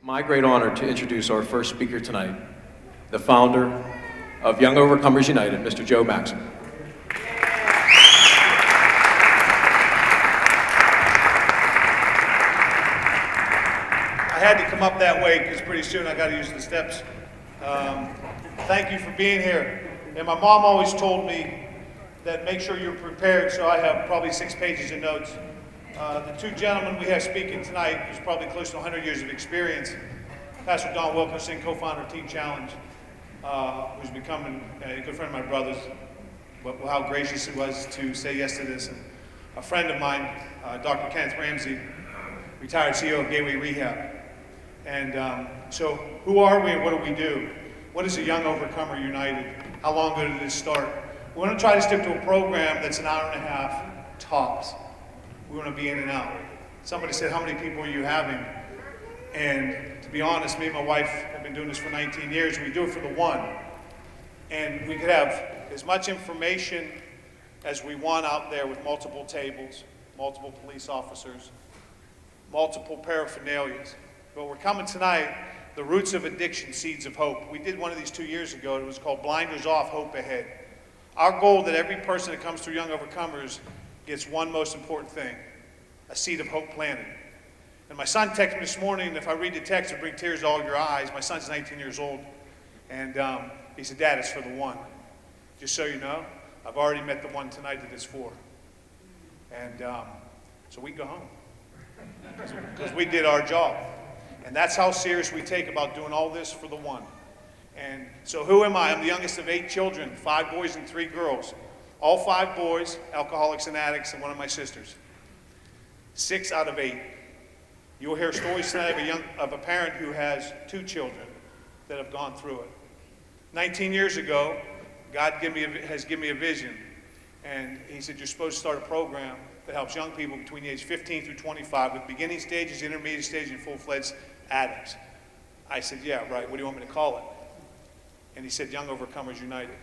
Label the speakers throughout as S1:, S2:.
S1: my great honor to introduce our first speaker tonight, the founder of Young Overcomers United, Mr. Joe Maxim.
S2: I had to come up that way because pretty soon I got to use the steps. Thank you for being here. And my mom always told me that make sure you're prepared, so I have probably 6 pages of notes. The 2 gentlemen we have speaking tonight, who's probably close to 100 years of experience. Pastor Don Wilkerson, co-founder of Team Challenge, who's becoming a good friend of my brother's. How gracious it was to say yes to this. And a friend of mine, Dr. Kenneth Ramsey, retired CEO of Gateway Rehab. And so who are we and what do we do? What is a Young Overcomer United? How long ago did this start? We're going to try to stick to a program that's an hour and a half tops. We want to be in and out. Somebody said, how many people are you having? And to be honest, me and my wife have been doing this for 19 years. We do it for the one. And we could have as much information as we want out there with multiple tables, multiple police officers, multiple paraphernalias. But we're coming tonight, the roots of addiction, seeds of hope. We did one of these 2 years ago. It was called Blinders Off, Hope Ahead. Our goal that every person that comes through Young Overcomers gets one most important thing, a seed of hope planted. And my son texted me this morning, and if I read the text, it'll bring tears to all your eyes. My son's 19 years old, and he said, Dad, it's for the one. Just so you know, I've already met the one tonight that it's for. And so we can go home, because we did our job. And that's how serious we take about doing all this for the one. And so who am I? I'm the youngest of 8 children, 5 boys and 3 girls. All 5 boys, alcoholics and addicts, and one of my sisters. 6 out of 8. You'll hear stories tonight of a parent who has 2 children that have gone through it. 19 years ago, God has given me a vision. And he said, you're supposed to start a program that helps young people between the age 15 through 25 with beginning stages, intermediate stages, and full-fledged addicts. I said, yeah, right. What do you want me to call it? And he said, Young Overcomers United.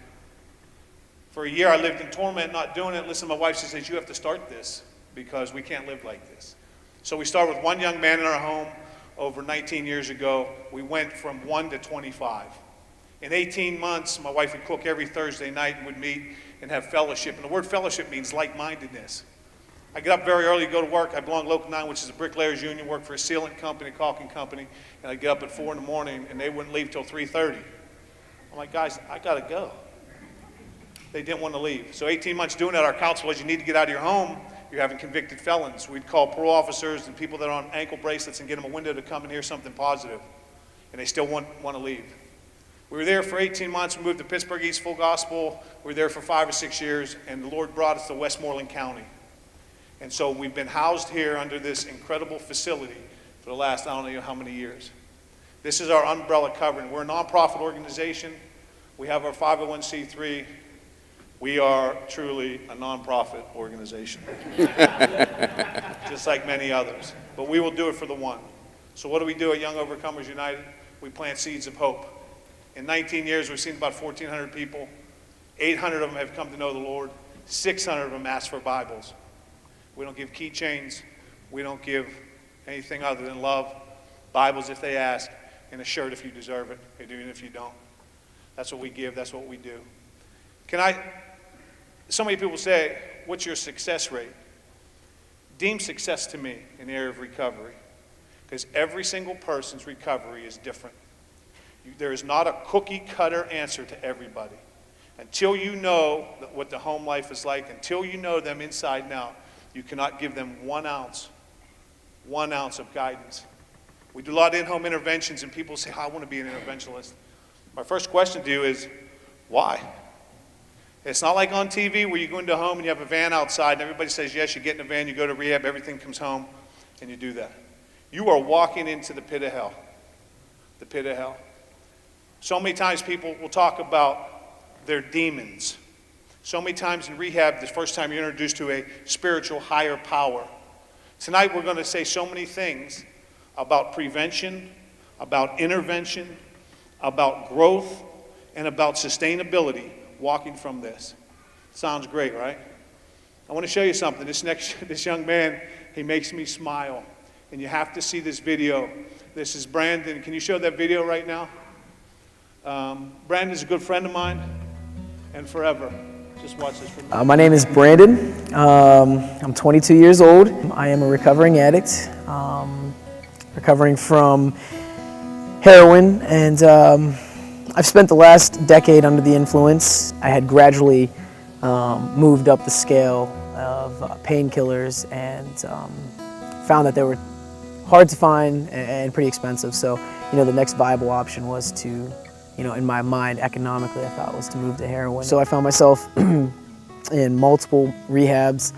S2: For a year, I lived in torment, not doing it. Listen, my wife says, you have to start this because we can't live like this. So we started with 1 young man in our home over 19 years ago. We went from 1 to 25. In 18 months, my wife would cook every Thursday night and would meet and have fellowship. And the word fellowship means like-mindedness. I get up very early to go to work. I belong to Local 9, which is a bricklayers union, work for a sealant company, a caulking company. And I get up at 4 in the morning, and they wouldn't leave till 3:30. I'm like, guys, I got to go. They didn't want to leave. So 18 months doing that, our counsel was, you need to get out of your home. You're having convicted felons. We'd call parole officers and people that are on ankle bracelets and get them a window to come and hear something positive. And they still want to leave. We were there for 18 months. We moved to Pittsburgh East Full Gospel. We were there for 5 or 6 years, and the Lord brought us to Westmoreland County. And so we've been housed here under this incredible facility for the last, I don't know how many years. This is our umbrella covering. We're a nonprofit organization. We have our 501c3. We are truly a nonprofit organization, just like many others. But we will do it for the one. So what do we do at Young Overcomers United? We plant seeds of hope. In 19 years, we've seen about 1,400 people. 800 of them have come to know the Lord. 600 of them asked for Bibles. We don't give keychains. We don't give anything other than love, Bibles if they ask, and a shirt if you deserve it, even if you don't. That's what we give. That's what we do. So many people say, what's your success rate? Deem success to me in the area of recovery, because every single person's recovery is different. There is not a cookie-cutter answer to everybody. Until you know what the home life is like, until you know them inside and out, you cannot give them 1 ounce of guidance. We do a lot of in-home interventions, and people say, I want to be an interventionist. My first question to you is, why? It's not like on TV where you go into a home and you have a van outside and everybody says, yes, you get in a van, you go to rehab, everything comes home, and you do that. You are walking into the pit of hell. The pit of hell. So many times people will talk about their demons. So many times in rehab, the first time you're introduced to a spiritual higher power. Tonight we're going to say so many things about prevention, about intervention, about growth, and about sustainability walking from this. Sounds great, right? I want to show you something. This young man, he makes me smile. And you have to see this video This is Brandon. Can you show that video right now? Brandon's a good friend of mine, and forever. Just watch this for me.
S3: My name is Brandon. I'm 22 years old. I am a recovering addict, recovering from heroin, and I've spent the last decade under the influence. I had gradually moved up the scale of painkillers and found that they were hard to find and pretty expensive. So, the next viable option was to, in my mind, economically, I thought was to move to heroin. So I found myself in multiple rehabs,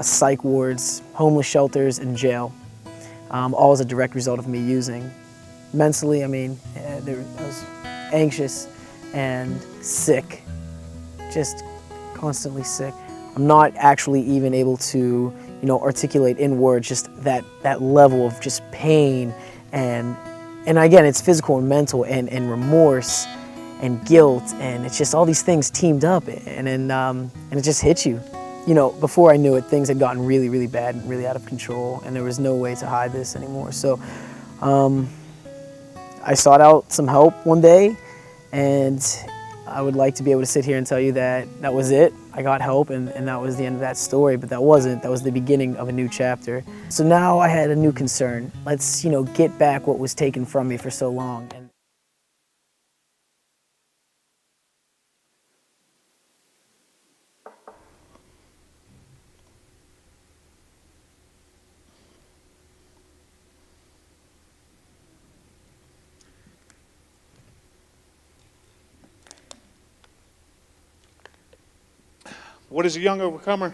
S3: psych wards, homeless shelters, and jail, all as a direct result of me using. Mentally, I was anxious and sick, just constantly sick. I'm not actually even able to, articulate in words just that level of just pain and again, it's physical and mental and remorse and guilt, and it's just all these things teamed up, and it just hits you. Before I knew it, things had gotten really, really bad and really out of control, and there was no way to hide this anymore. So I sought out some help one day, and I would like to be able to sit here and tell you that that was it. I got help, and that was the end of that story, but that wasn't. That was the beginning of a new chapter. So now I had a new concern. Let's, get back what was taken from me for so long. And
S2: What is a young overcomer?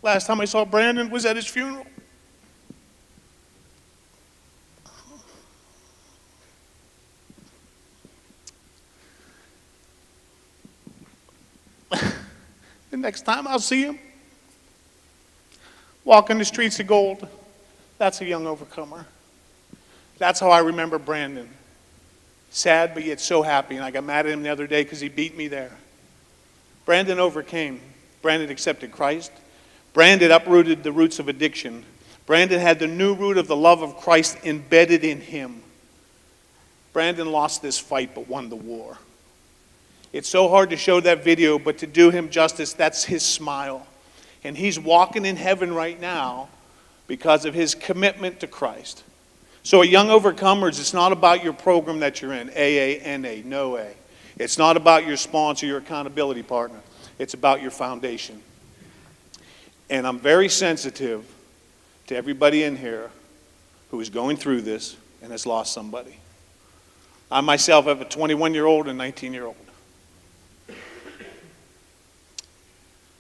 S2: Last time I saw Brandon was at his funeral. The next time I'll see him, walking the streets of gold, that's a young overcomer. That's how I remember Brandon. Sad, but yet so happy. And I got mad at him the other day because he beat me there. Brandon overcame. Brandon accepted Christ. Brandon uprooted the roots of addiction. Brandon had the new root of the love of Christ embedded in him. Brandon lost this fight but won the war. It's so hard to show that video, but to do him justice, that's his smile. And he's walking in heaven right now because of his commitment to Christ. So at Young Overcomers, it's not about your program that you're in, AA, NA, no A. It's not about your sponsor, your accountability partner. It's about your foundation. And I'm very sensitive to everybody in here who is going through this and has lost somebody. I myself have a 21-year-old and 19-year-old.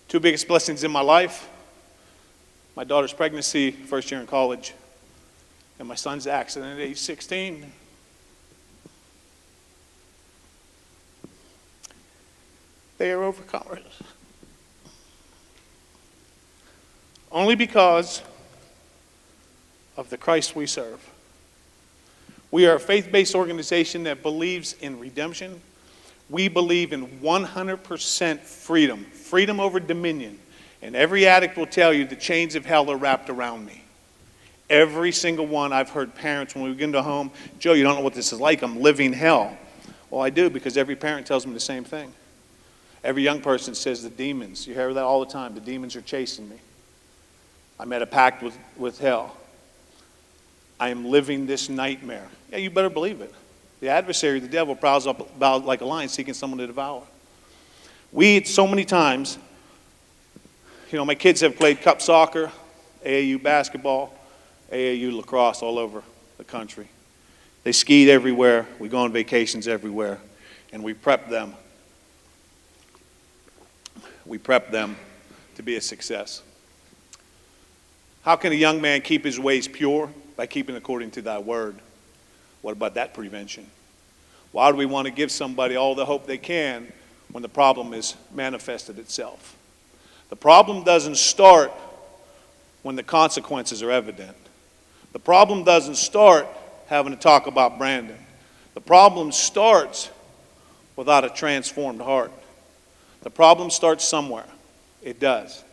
S2: Two biggest blessings in my life: my daughter's pregnancy, first year in college, and my son's accident at age 16. They are overcomers. Only because of the Christ we serve. We are a faith-based organization that believes in redemption. We believe in 100% freedom, freedom over dominion. And every addict will tell you the chains of hell are wrapped around me. Every single one. I've heard parents when we get into a home, Joe, you don't know what this is like. I'm living hell. Well, I do, because every parent tells me the same thing. Every young person says the demons. You hear that all the time. The demons are chasing me. I'm at a pact with hell. I am living this nightmare. Yeah, you better believe it. The adversary, the devil, prowls up about like a lion seeking someone to devour. We, so many times, my kids have played cup soccer, AAU basketball, AAU lacrosse all over the country. They skied everywhere. We go on vacations everywhere. And we prep them. We prep them to be a success. How can a young man keep his ways pure? By keeping according to thy word. What about that prevention? Why do we want to give somebody all the hope they can when the problem has manifested itself? The problem doesn't start when the consequences are evident. The problem doesn't start having to talk about Brandon. The problem starts without a transformed heart. The problem starts somewhere. It does.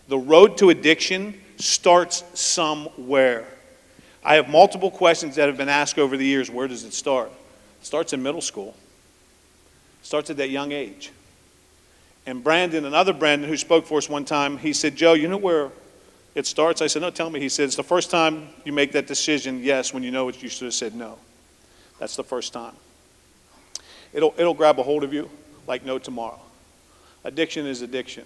S2: The road to addiction starts somewhere. I have multiple questions that have been asked over the years. Where does it start? It starts in middle school. It starts at that young age. And Brandon, another Brandon who spoke for us one time, he said, Joe, you know where it starts? I said, no, tell me. He said, it's the first time you make that decision, yes, when you know it, you should have said no. That's the first time. It'll grab a hold of you like no tomorrow. Addiction is addiction.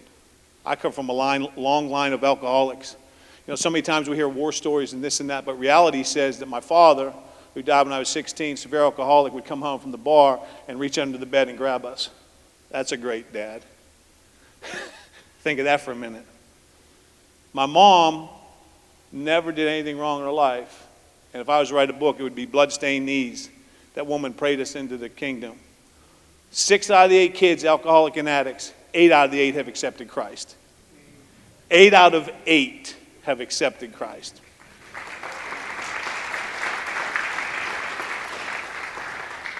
S2: I come from a long line of alcoholics. You know, so many times we hear war stories and this and that, but reality says that my father, who died when I was 16, severe alcoholic, would come home from the bar and reach under the bed and grab us. That's a great dad. Think of that for a minute. My mom never did anything wrong in her life, and if I was to write a book, it would be Bloodstained Knees. That woman prayed us into the kingdom. 6 out of the 8 kids, alcoholic and addicts, 8 out of the 8 have accepted Christ. 8 out of 8 have accepted Christ.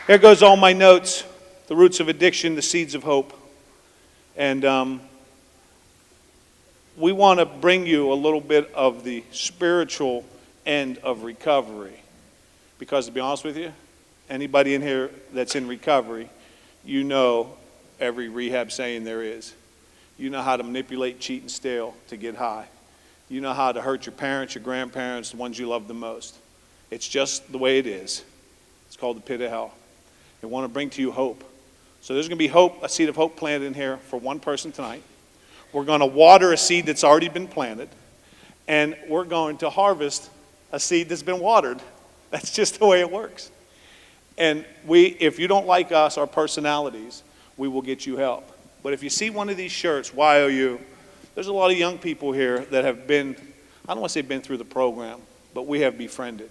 S2: Here goes all my notes. The roots of addiction, the seeds of hope. And we want to bring you a little bit of the spiritual end of recovery. Because to be honest with you, anybody in here that's in recovery, you know every rehab saying there is. You know how to manipulate, cheat, and steal to get high. You know how to hurt your parents, your grandparents, the ones you love the most. It's just the way it is. It's called the pit of hell. We want to bring to you hope. So there's going to be hope, a seed of hope planted in here for one person tonight. We're going to water a seed that's already been planted. And we're going to harvest a seed that's been watered. That's just the way it works. And if you don't like us, our personalities, we will get you help. But if you see one of these shirts, YOU, there's a lot of young people here that have been, I don't want to say been through the program, but we have befriended.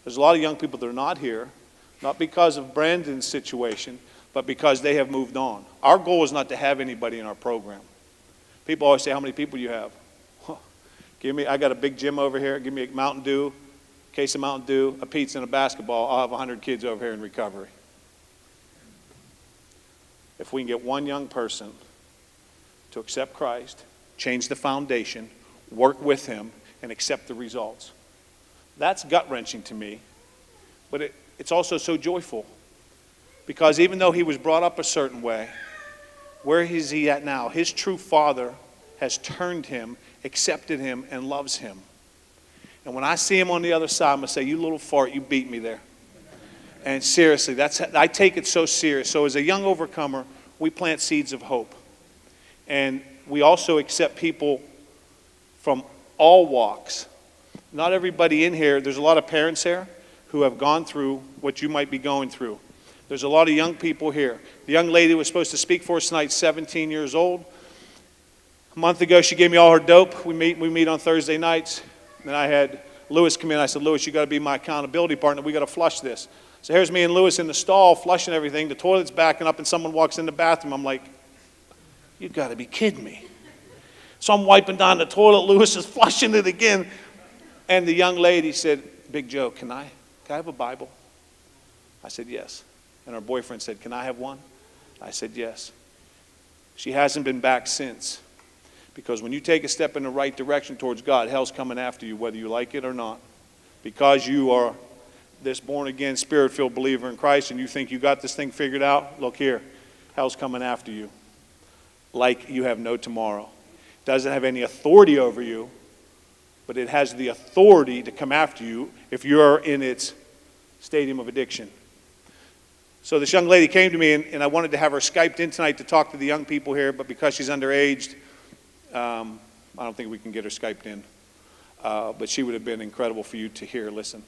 S2: There's a lot of young people that are not here, not because of Brandon's situation, but because they have moved on. Our goal is not to have anybody in our program. People always say, how many people do you have? I got a big gym over here, give me a Mountain Dew, case of Mountain Dew, a pizza, and a basketball, I'll have 100 kids over here in recovery. If we can get one young person to accept Christ, change the foundation, work with him, and accept the results. That's gut-wrenching to me, but it's also so joyful. Because even though he was brought up a certain way, where is he at now? His true father has turned him, accepted him, and loves him. And when I see him on the other side, I'm going to say, you little fart, you beat me there. And seriously, I take it so serious. So as a young overcomer, we plant seeds of hope. And we also accept people from all walks. Not everybody in here, there's a lot of parents here who have gone through what you might be going through. There's a lot of young people here. The young lady who was supposed to speak for us tonight, 17 years old. A month ago, she gave me all her dope. We meet on Thursday nights. Then I had Lewis come in. I said, Lewis, you got to be my accountability partner. We got to flush this. So here's me and Lewis in the stall flushing everything. The toilet's backing up and someone walks in the bathroom. I'm like, you got to be kidding me. So I'm wiping down the toilet. Lewis is flushing it again. And the young lady said, Big Joe, can I have a Bible? I said, yes. And her boyfriend said, can I have one? I said, yes. She hasn't been back since. Because when you take a step in the right direction towards God, hell's coming after you, whether you like it or not. Because you are this born-again, spirit-filled believer in Christ and you think you got this thing figured out, look here, hell's coming after you. Like you have no tomorrow. It doesn't have any authority over you, but it has the authority to come after you if you're in its stadium of addiction. So this young lady came to me, and I wanted to have her Skyped in tonight to talk to the young people here, but because she's underage, I don't think we can get her Skyped in. But she would have been incredible for you to hear, listen.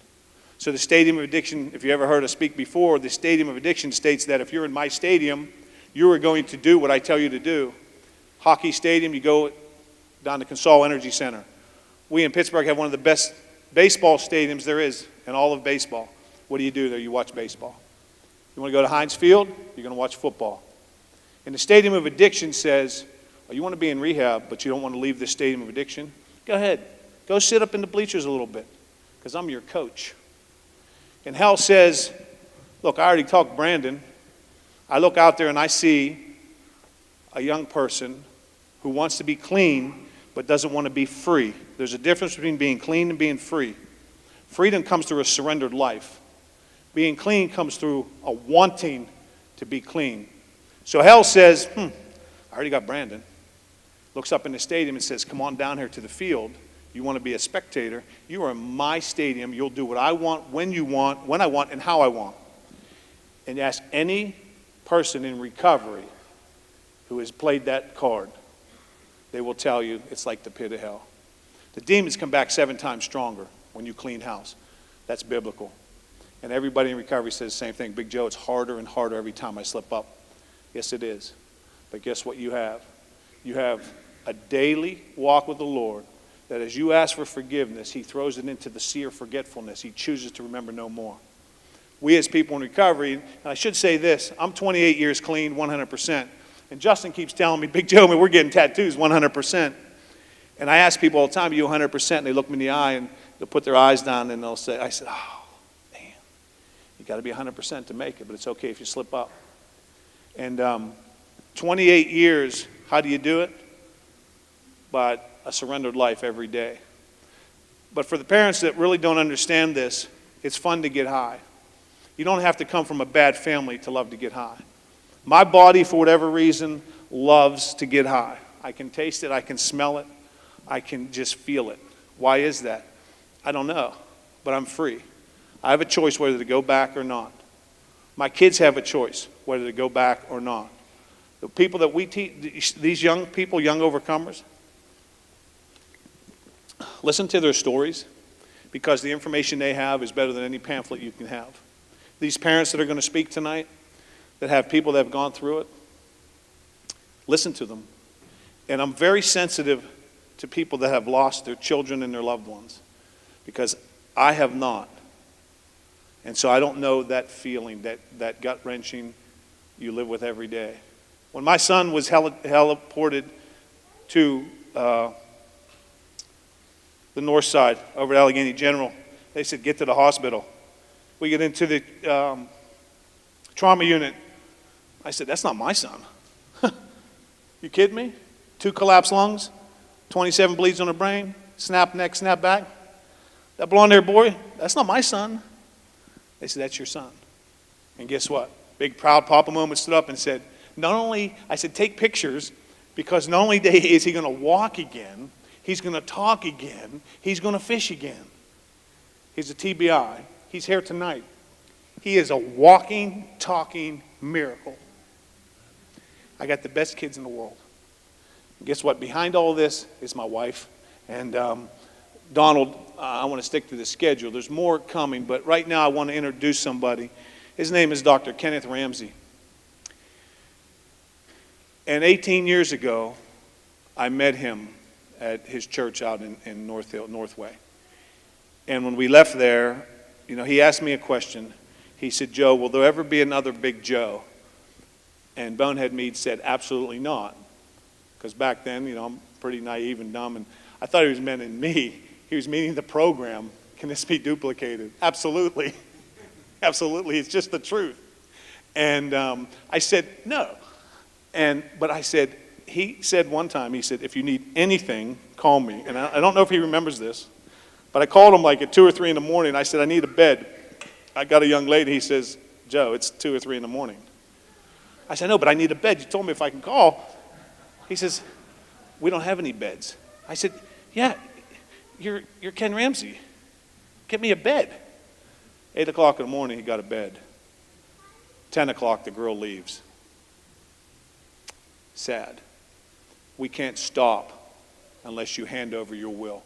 S2: So the stadium of addiction, if you ever heard us speak before, the stadium of addiction states that if you're in my stadium, you are going to do what I tell you to do. Hockey stadium, you go down to Consol Energy Center. We in Pittsburgh have one of the best baseball stadiums there is in all of baseball. What do you do there? You watch baseball. You want to go to Heinz Field? You're going to watch football. And the stadium of addiction says, oh, you want to be in rehab, but you don't want to leave the stadium of addiction? Go ahead. Go sit up in the bleachers a little bit, because I'm your coach. And hell says, look, I already talked Brandon. I look out there and I see a young person who wants to be clean but doesn't want to be free. There's a difference between being clean and being free. Freedom comes through a surrendered life. Being clean comes through a wanting to be clean. So hell says, I already got Brandon. Looks up in the stadium and says, come on down here to the field. You want to be a spectator? You are in my stadium. You'll do what I want, when I want, and how I want. And ask any person in recovery who has played that card, they will tell you it's like the pit of hell. The demons come back 7 times stronger when you clean house. That's biblical. And everybody in recovery says the same thing. Big Joe, it's harder and harder every time I slip up. Yes, it is. But guess what you have? You have a daily walk with the Lord that as you ask for forgiveness, he throws it into the sea of forgetfulness. He chooses to remember no more. We as people in recovery, and I should say this, I'm 28 years clean, 100%. And Justin keeps telling me, Big Joe, we're getting tattoos, 100%. And I ask people all the time, are you 100%? And they look me in the eye and they'll put their eyes down and they'll say, I said, oh, man, you got to be 100% to make it, but it's okay if you slip up. And 28 years, how do you do it? But a surrendered life every day. But for the parents that really don't understand this, it's fun to get high. You don't have to come from a bad family to love to get high. My body, for whatever reason, loves to get high. I can taste it, I can smell it, I can just feel it. Why is that? I don't know, but I'm free. I have a choice whether to go back or not. My kids have a choice whether to go back or not. The people that we teach, these young people, young overcomers, listen to their stories because the information they have is better than any pamphlet you can have. These parents that are going to speak tonight, that have people that have gone through it, listen to them. And I'm very sensitive to people that have lost their children and their loved ones because I have not. And so I don't know that feeling, that gut-wrenching you live with every day. When my son was heliported to the north side over at Allegheny General, they said, get to the hospital. We get into the trauma unit. I said, that's not my son. You kidding me? 2 collapsed lungs, 27 bleeds on the brain, snap neck, snap back. That blonde-haired boy, that's not my son. They said, that's your son. And guess what? Big proud papa moment stood up and said, I said, take pictures because not only is he going to walk again, he's going to talk again, he's going to fish again. He's a TBI. He's here tonight. He is a walking, talking miracle. I got the best kids in the world. And guess what? Behind all this is my wife. And Donald, I want to stick to the schedule. There's more coming, but right now I want to introduce somebody. His name is Dr. Kenneth Ramsey. And 18 years ago, I met him at his church out in Northway. And when we left there, he asked me a question. He said, Joe, will there ever be another Big Joe? And Bonehead Mead said, absolutely not. Because back then, I'm pretty naive and dumb, and I thought he was meaning me. He was meaning the program. Can this be duplicated? Absolutely. Absolutely. It's just the truth. And I said, no. But I said, he said one time, he said, if you need anything, call me. And I don't know if he remembers this, but I called him like at 2 or 3 in the morning. I said, I need a bed. I got a young lady. He says, Joe, it's 2 or 3 in the morning. I said, no, but I need a bed. You told me if I can call. He says, we don't have any beds. I said, yeah, you're Ken Ramsey. Get me a bed. 8 o'clock in the morning, he got a bed. 10 o'clock, the girl leaves. Sad. We can't stop unless you hand over your will.